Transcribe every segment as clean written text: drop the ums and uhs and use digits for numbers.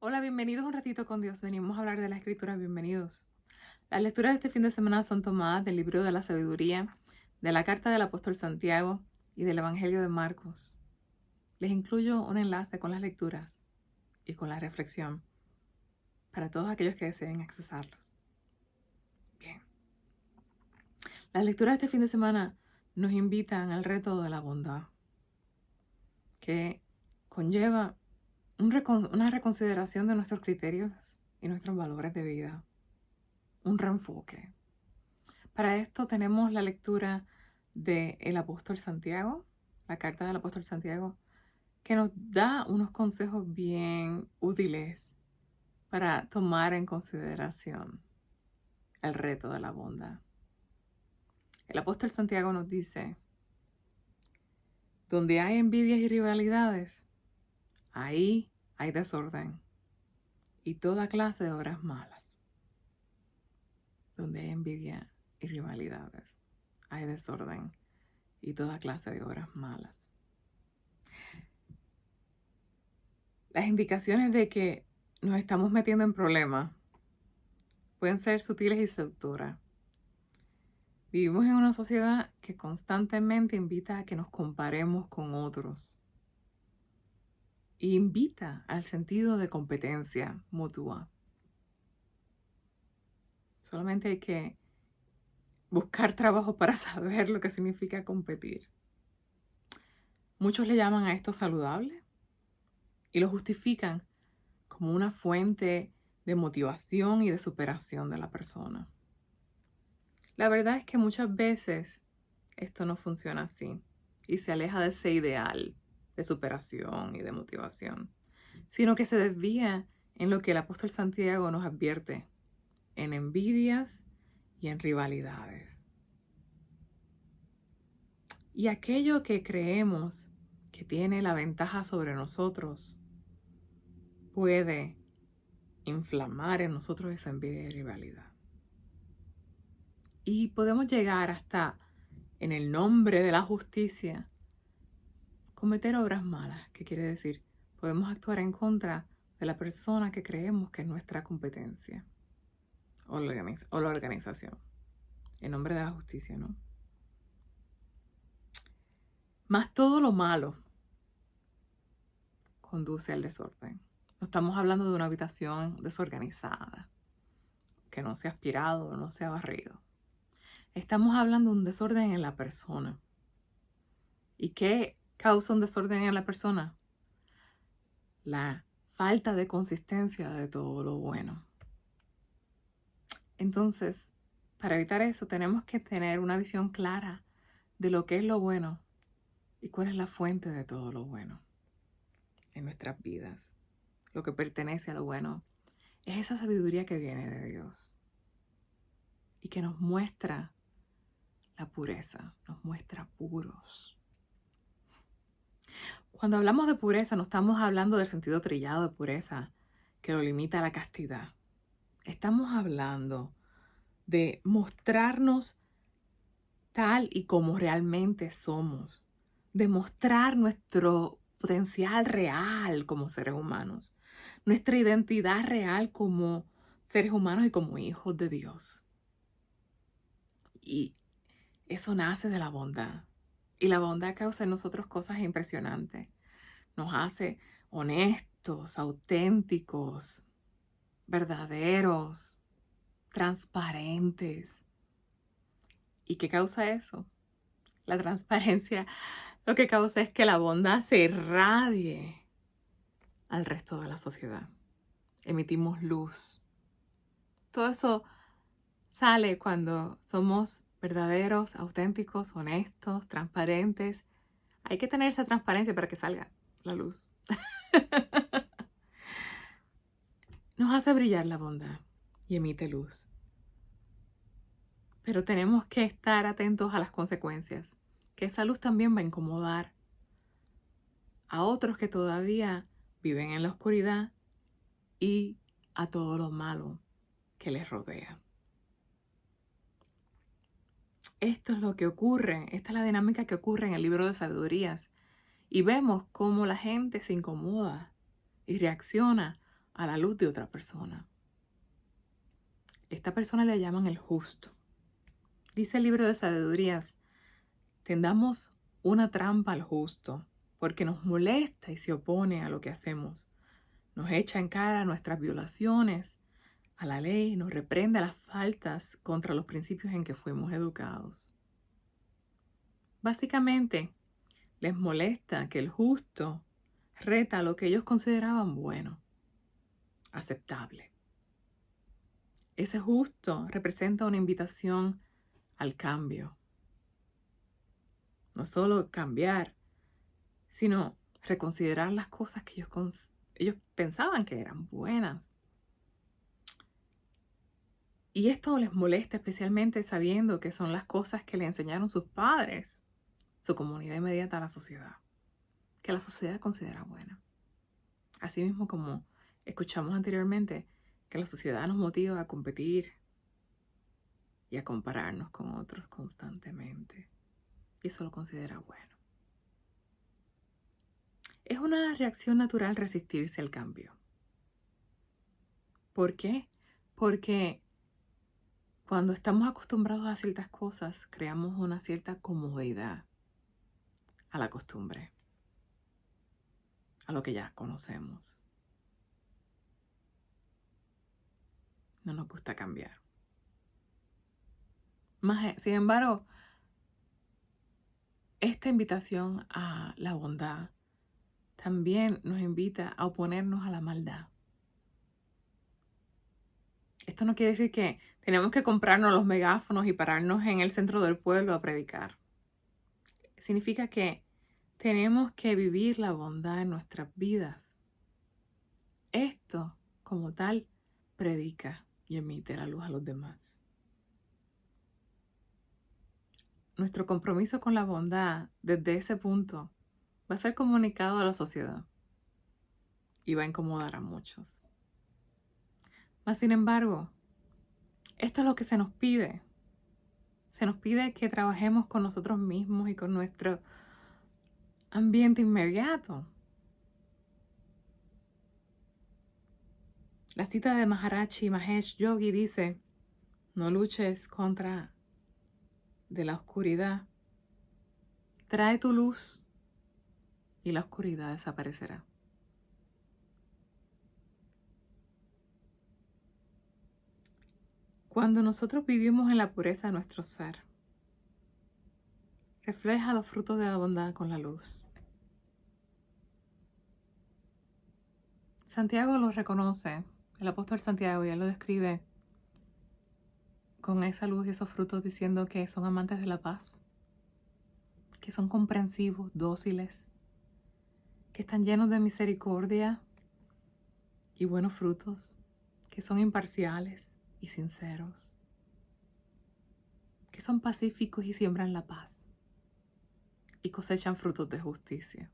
Hola, bienvenidos un ratito con Dios. Venimos a hablar de la Escritura. Bienvenidos. Las lecturas de este fin de semana son tomadas del libro de la sabiduría, de la carta del apóstol Santiago y del Evangelio de Marcos. Les incluyo un enlace con las lecturas y con la reflexión para todos aquellos que deseen accesarlos. Bien. Las lecturas de este fin de semana nos invitan al reto de la bondad, que conlleva una reconsideración de nuestros criterios y nuestros valores de vida, un reenfoque. Para esto tenemos la lectura del apóstol Santiago, la carta del apóstol Santiago, que nos da unos consejos bien útiles para tomar en consideración el reto de la bondad. El apóstol Santiago nos dice: donde hay envidias y rivalidades, ahí hay desorden y toda clase de obras malas. Donde hay envidia y rivalidades, hay desorden y toda clase de obras malas. Las indicaciones de que nos estamos metiendo en problemas pueden ser sutiles y seductoras. Vivimos en una sociedad que constantemente invita a que nos comparemos con otros e invita al sentido de competencia mutua. Solamente hay que buscar trabajo para saber lo que significa competir. Muchos le llaman a esto saludable y lo justifican como una fuente de motivación y de superación de la persona. La verdad es que muchas veces esto no funciona así y se aleja de ese ideal de superación y de motivación, sino que se desvía en lo que el apóstol Santiago nos advierte, en envidias y en rivalidades. Y aquello que creemos que tiene la ventaja sobre nosotros puede inflamar en nosotros esa envidia y rivalidad. Y podemos llegar hasta, en el nombre de la justicia, cometer obras malas. ¿Qué quiere decir? Podemos actuar en contra de la persona que creemos que es nuestra competencia o la organización, en nombre de la justicia, ¿no? Más todo lo malo conduce al desorden. No estamos hablando de una habitación desorganizada, que no se ha aspirado, no se ha barrido. Estamos hablando de un desorden en la persona. ¿Y qué causa un desorden en la persona? La falta de consistencia de todo lo bueno. Entonces, para evitar eso, tenemos que tener una visión clara de lo que es lo bueno y cuál es la fuente de todo lo bueno en nuestras vidas. Lo que pertenece a lo bueno es esa sabiduría que viene de Dios y que nos muestra la pureza, nos muestra puros. Cuando hablamos de pureza, no estamos hablando del sentido trillado de pureza que lo limita a la castidad. Estamos hablando de mostrarnos tal y como realmente somos, demostrar nuestro potencial real como seres humanos, nuestra identidad real como seres humanos y como hijos de Dios. Y eso nace de la bondad. Y la bondad causa en nosotros cosas impresionantes. Nos hace honestos, auténticos, verdaderos, transparentes. ¿Y qué causa eso? La transparencia lo que causa es que la bondad se irradie al resto de la sociedad. Emitimos luz. Todo eso sale cuando somos verdaderos, auténticos, honestos, transparentes. Hay que tener esa transparencia para que salga la luz. Nos hace brillar la bondad y emite luz. Pero tenemos que estar atentos a las consecuencias, que esa luz también va a incomodar a otros que todavía viven en la oscuridad y a todo lo malo que les rodea. Esto es lo que ocurre, esta es la dinámica que ocurre en el libro de sabidurías. Y vemos cómo la gente se incomoda y reacciona a la luz de otra persona. Esta persona le llaman el justo. Dice el libro de Sabidurías: tendamos una trampa al justo, porque nos molesta y se opone a lo que hacemos. Nos echa en cara nuestras violaciones a la ley, nos reprende las faltas contra los principios en que fuimos educados. Básicamente, les molesta que el justo reta lo que ellos consideraban bueno, aceptable. Ese justo representa una invitación al cambio. No solo cambiar, sino reconsiderar las cosas que ellos pensaban que eran buenas. Y esto les molesta especialmente sabiendo que son las cosas que le enseñaron sus padres, su comunidad inmediata, la sociedad, que la sociedad considera buena. Asimismo, como escuchamos anteriormente, que la sociedad nos motiva a competir y a compararnos con otros constantemente. Y eso lo considera bueno. Es una reacción natural resistirse al cambio. ¿Por qué? Porque cuando estamos acostumbrados a ciertas cosas, creamos una cierta comodidad a la costumbre, a lo que ya conocemos. No nos gusta cambiar. Sin embargo, esta invitación a la bondad también nos invita a oponernos a la maldad. Esto no quiere decir que tenemos que comprarnos los megáfonos y pararnos en el centro del pueblo a predicar. Significa que tenemos que vivir la bondad en nuestras vidas. Esto, como tal, predica y emite la luz a los demás. Nuestro compromiso con la bondad desde ese punto va a ser comunicado a la sociedad y va a incomodar a muchos. Mas, sin embargo, esto es lo que se nos pide. Se nos pide que trabajemos con nosotros mismos y con nuestro ambiente inmediato. La cita de Maharishi Mahesh Yogi dice: no luches contra de la oscuridad. Trae tu luz y la oscuridad desaparecerá. Cuando nosotros vivimos en la pureza de nuestro ser, refleja los frutos de la bondad con la luz. Santiago lo reconoce, el apóstol Santiago, y él lo describe con esa luz y esos frutos diciendo que son amantes de la paz, que son comprensivos, dóciles, que están llenos de misericordia y buenos frutos, que son imparciales y sinceros, que son pacíficos y siembran la paz y cosechan frutos de justicia.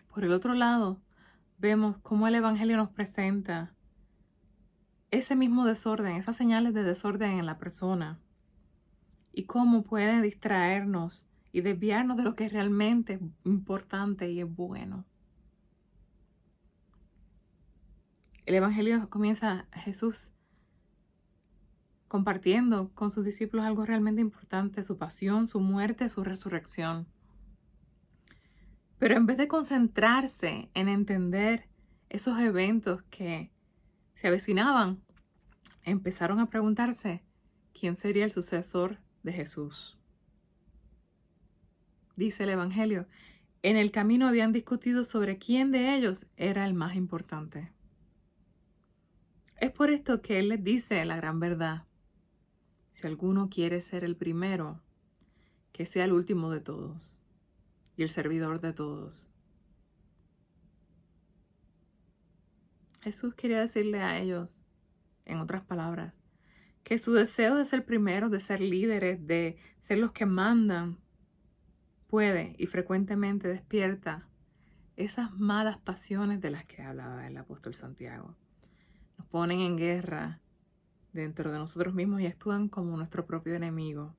Por el otro lado, vemos cómo el Evangelio nos presenta ese mismo desorden, esas señales de desorden en la persona y cómo pueden distraernos y desviarnos de lo que es realmente importante y es bueno. El Evangelio comienza Jesús compartiendo con sus discípulos algo realmente importante: su pasión, su muerte, su resurrección. Pero en vez de concentrarse en entender esos eventos que se avecinaban, empezaron a preguntarse quién sería el sucesor de Jesús. Dice el Evangelio: en el camino habían discutido sobre quién de ellos era el más importante. Es por esto que Él les dice la gran verdad: si alguno quiere ser el primero, que sea el último de todos y el servidor de todos. Jesús quería decirle a ellos, en otras palabras, que su deseo de ser primeros, de ser líderes, de ser los que mandan, puede y frecuentemente despierta esas malas pasiones de las que hablaba el apóstol Santiago. Nos ponen en guerra dentro de nosotros mismos y actúan como nuestro propio enemigo,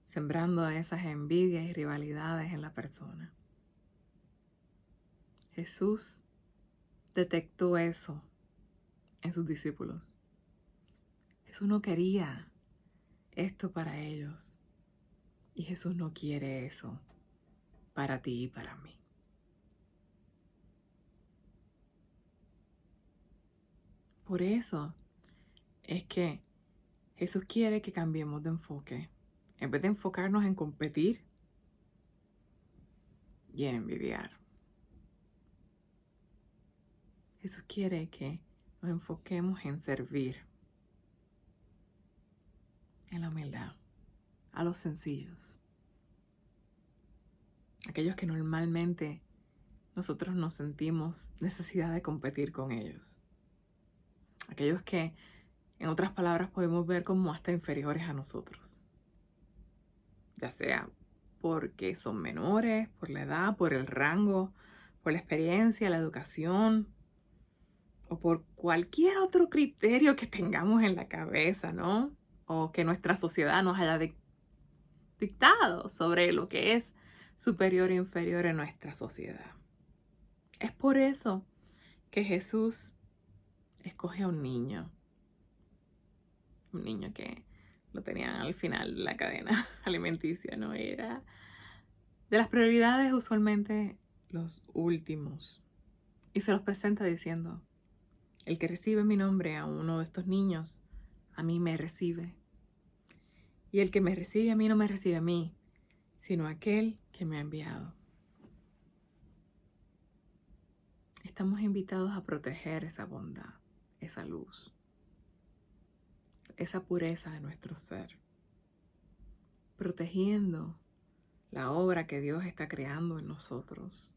sembrando esas envidias y rivalidades en la persona. Jesús detectó eso en sus discípulos. Jesús no quería esto para ellos. Y Jesús no quiere eso para ti y para mí. Por eso es que Jesús quiere que cambiemos de enfoque. En vez de enfocarnos en competir y en envidiar. Jesús quiere que nos enfoquemos en servir, en la humildad, a los sencillos. Aquellos que normalmente nosotros nos sentimos necesidad de competir con ellos. Aquellos que, en otras palabras, podemos ver como hasta inferiores a nosotros. Ya sea porque son menores, por la edad, por el rango, por la experiencia, la educación, o por cualquier otro criterio que tengamos en la cabeza, ¿no? O que nuestra sociedad nos haya dictado sobre lo que es superior e inferior en nuestra sociedad. Es por eso que Jesús escoge a un niño que lo tenían al final de la cadena alimenticia, ¿no? Era de las prioridades usualmente los últimos. Y se los presenta diciendo, el que recibe mi nombre a uno de estos niños, a mí me recibe. Y el que me recibe a mí no me recibe a mí, sino a aquel que me ha enviado. Estamos invitados a proteger esa bondad, esa luz, esa pureza de nuestro ser, protegiendo la obra que Dios está creando en nosotros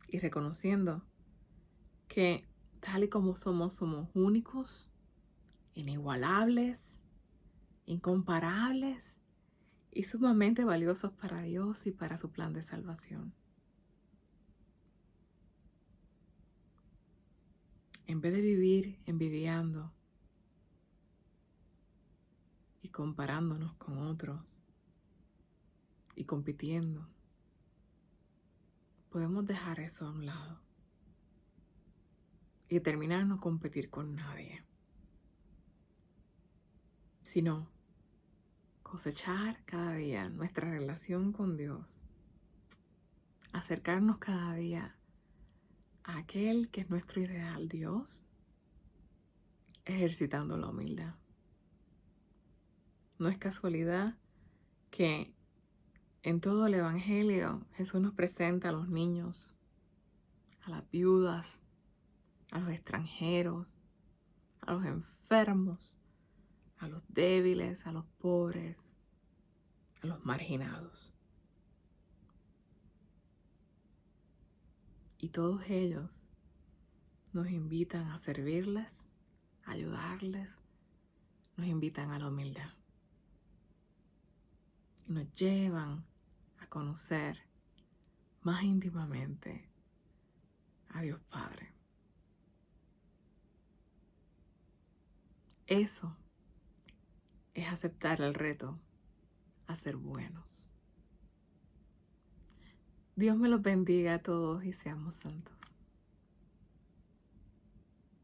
y reconociendo que tal y como somos únicos, inigualables, incomparables y sumamente valiosos para Dios y para su plan de salvación. En vez de vivir envidiando y comparándonos con otros y compitiendo, podemos dejar eso a un lado y determinar no competir con nadie, sino cosechar cada día nuestra relación con Dios, acercarnos cada día a aquel que es nuestro ideal, Dios, ejercitando la humildad. No es casualidad que en todo el Evangelio Jesús nos presenta a los niños, a las viudas, a los extranjeros, a los enfermos, a los débiles, a los pobres, a los marginados. Y todos ellos nos invitan a servirles, a ayudarles, nos invitan a la humildad. Y nos llevan a conocer más íntimamente a Dios Padre. Eso es aceptar el reto a ser buenos. Dios me los bendiga a todos y seamos santos.